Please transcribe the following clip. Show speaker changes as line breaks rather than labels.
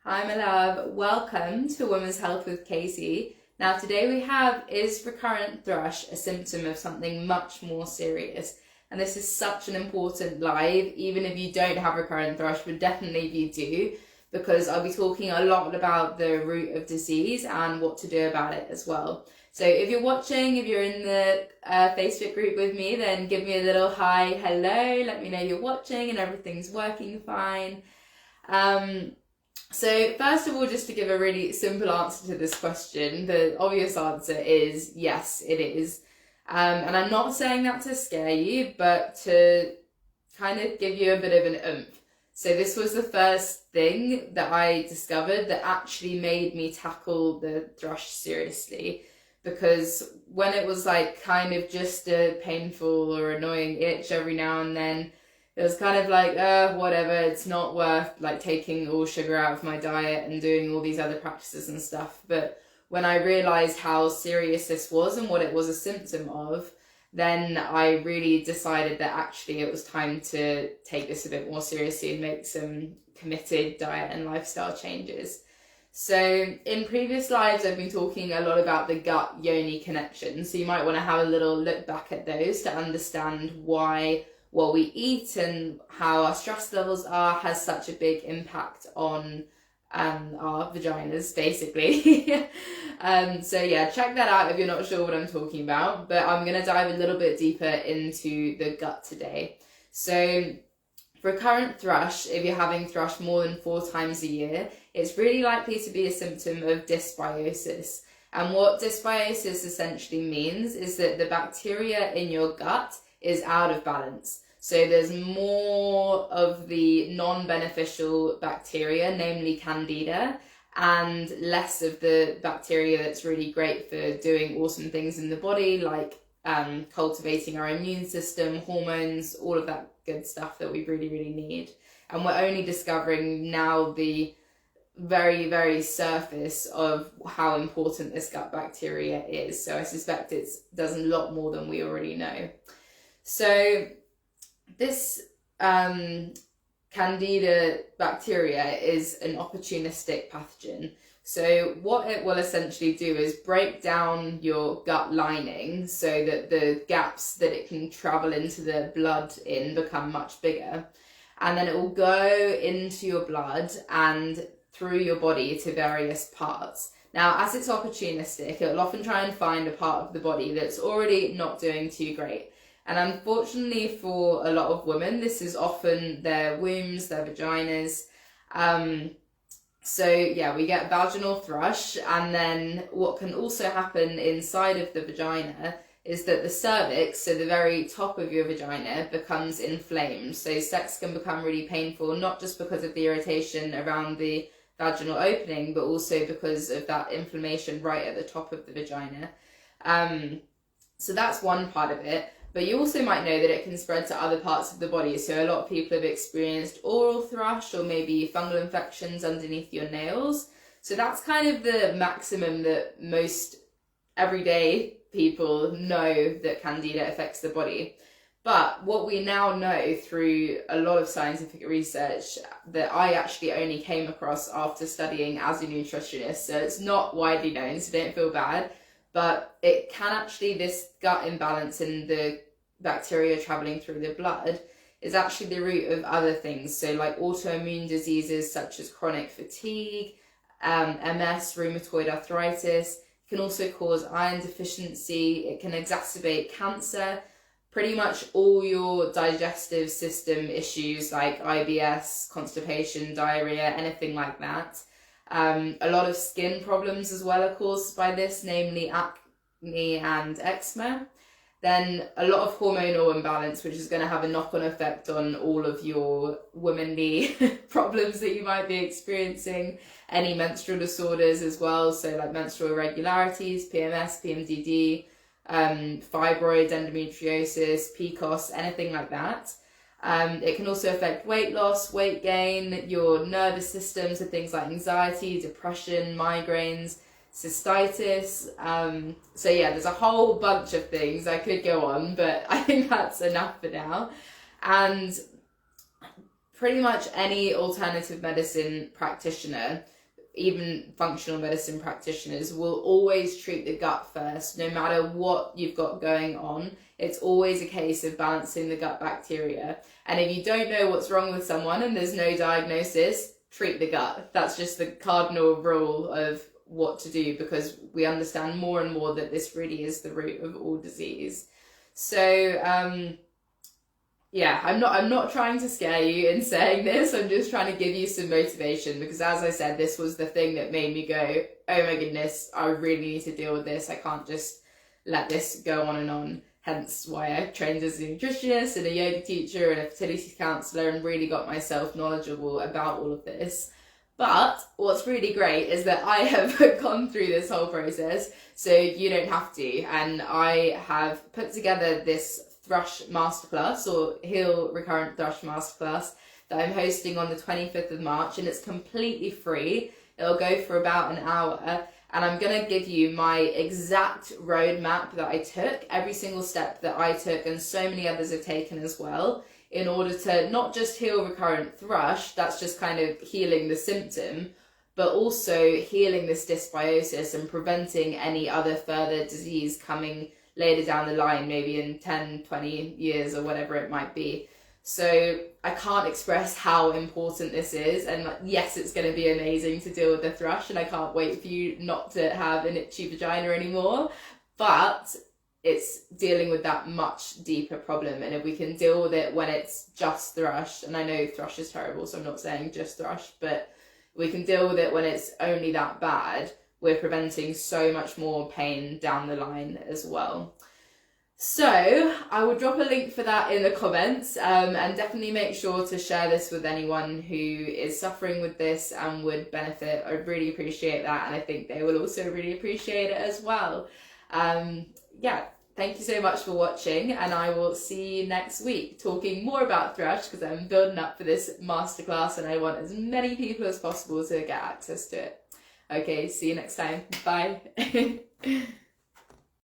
Hi, my love. Welcome to Women's Health with Casey. Now, today we have, is recurrent thrush a symptom of something much more serious? And this is such an important live, even if you don't have recurrent thrush, but definitely if you do, because I'll be talking a lot about the root of disease and what to do about it as well. So if you're watching, if you're in the Facebook group with me, then give me a little hi, hello, let me know you're watching and everything's working fine. So first of all, just to give a really simple answer to this question, the obvious answer is yes, it is. And I'm not saying that to scare you, but to kind of give you a bit of an oomph. So this was the first thing that I discovered that actually made me tackle the thrush seriously. Because when it was like kind of just a painful or annoying itch every now and then, it was kind of like, whatever, it's not worth like taking all sugar out of my diet and doing all these other practices and stuff. But when I realized how serious this was and what it was a symptom of, then I really decided that actually it was time to take this a bit more seriously and make some committed diet and lifestyle changes. So in previous lives, I've been talking a lot about the gut-yoni connection. So you might want to have a little look back at those to understand why what we eat and how our stress levels are has such a big impact on our vaginas, basically. So yeah, check that out if you're not sure what I'm talking about. But I'm going to dive a little bit deeper into the gut today. So recurrent thrush, if you're having thrush more than 4 times a year, it's really likely to be a symptom of dysbiosis. And what dysbiosis essentially means is that the bacteria in your gut is out of balance. So there's more of the non-beneficial bacteria, namely candida, and less of the bacteria that's really great for doing awesome things in the body, like cultivating our immune system, hormones, all of that good stuff that we really, really need. And we're only discovering now the very, very surface of how important this gut bacteria is. So I suspect it does a lot more than we already know. So this candida bacteria is an opportunistic pathogen. So what it will essentially do is break down your gut lining so that the gaps that it can travel into the blood in become much bigger. And then it will go into your blood and through your body to various parts. Now, as it's opportunistic, it will often try and find a part of the body that's already not doing too great. And unfortunately for a lot of women, this is often their wombs, their vaginas. So yeah, we get vaginal thrush, and then what can also happen inside of the vagina is that the cervix, so the very top of your vagina, becomes inflamed. So sex can become really painful, not just because of the irritation around the vaginal opening, but also because of that inflammation right at the top of the vagina. So that's one part of it. But you also might know that it can spread to other parts of the body. So a lot of people have experienced oral thrush or maybe fungal infections underneath your nails. So that's kind of the maximum that most everyday people know that candida affects the body. But what we now know through a lot of scientific research that I actually only came across after studying as a nutritionist, so it's not widely known, so don't feel bad, but it can actually, this gut imbalance in the bacteria traveling through the blood is actually the root of other things. So like autoimmune diseases such as chronic fatigue, MS, rheumatoid arthritis. It can also cause iron deficiency. It can exacerbate cancer. Pretty much all your digestive system issues like IBS, constipation, diarrhea, anything like that. A lot of skin problems as well are caused by this, namely acne and eczema. Then a lot of hormonal imbalance, which is going to have a knock-on effect on all of your womanly problems that you might be experiencing. Any menstrual disorders as well, so like menstrual irregularities, PMS, PMDD, fibroid, endometriosis, PCOS, anything like that. It can also affect weight loss, weight gain, your nervous system, so things like anxiety, depression, migraines, cystitis. So yeah, there's a whole bunch of things I could go on, but I think that's enough for now. And pretty much any alternative medicine practitioner even functional medicine practitioners will always treat the gut first, no matter what you've got going on. It's always a case of balancing the gut bacteria. And if you don't know what's wrong with someone and there's no diagnosis, treat the gut. That's just the cardinal rule of what to do, because we understand more and more that this really is the root of all disease. So, yeah, I'm not trying to scare you in saying this. I'm just trying to give you some motivation, because as I said, this was the thing that made me go, oh my goodness, I really need to deal with this. I can't just let this go on and on. Hence why I trained as a nutritionist and a yoga teacher and a fertility counsellor, and really got myself knowledgeable about all of this. But what's really great is that I have gone through this whole process, so you don't have to. And I have put together this thrush masterclass, or heal recurrent thrush masterclass, that I'm hosting on the 25th of March, and it's completely free. It'll go for about an hour, and I'm going to give you my exact roadmap that I took, every single step that I took, and so many others have taken as well, in order to not just heal recurrent thrush, that's just kind of healing the symptom, but also healing this dysbiosis and preventing any other further disease coming later down the line, maybe in 10, 20 years or whatever it might be. So I can't express how important this is. And like, yes, it's going to be amazing to deal with the thrush, and I can't wait for you not to have an itchy vagina anymore. But it's dealing with that much deeper problem. And if we can deal with it when it's just thrush, and I know thrush is terrible, so I'm not saying just thrush, but we can deal with it when it's only that bad, we're preventing so much more pain down the line as well. So I will drop a link for that in the comments, and definitely make sure to share this with anyone who is suffering with this and would benefit. I really appreciate that, and I think they will also really appreciate it as well. Yeah, thank you so much for watching, and I will see you next week talking more about thrush, because I'm building up for this masterclass and I want as many people as possible to get access to it. Okay, see you next time. Bye.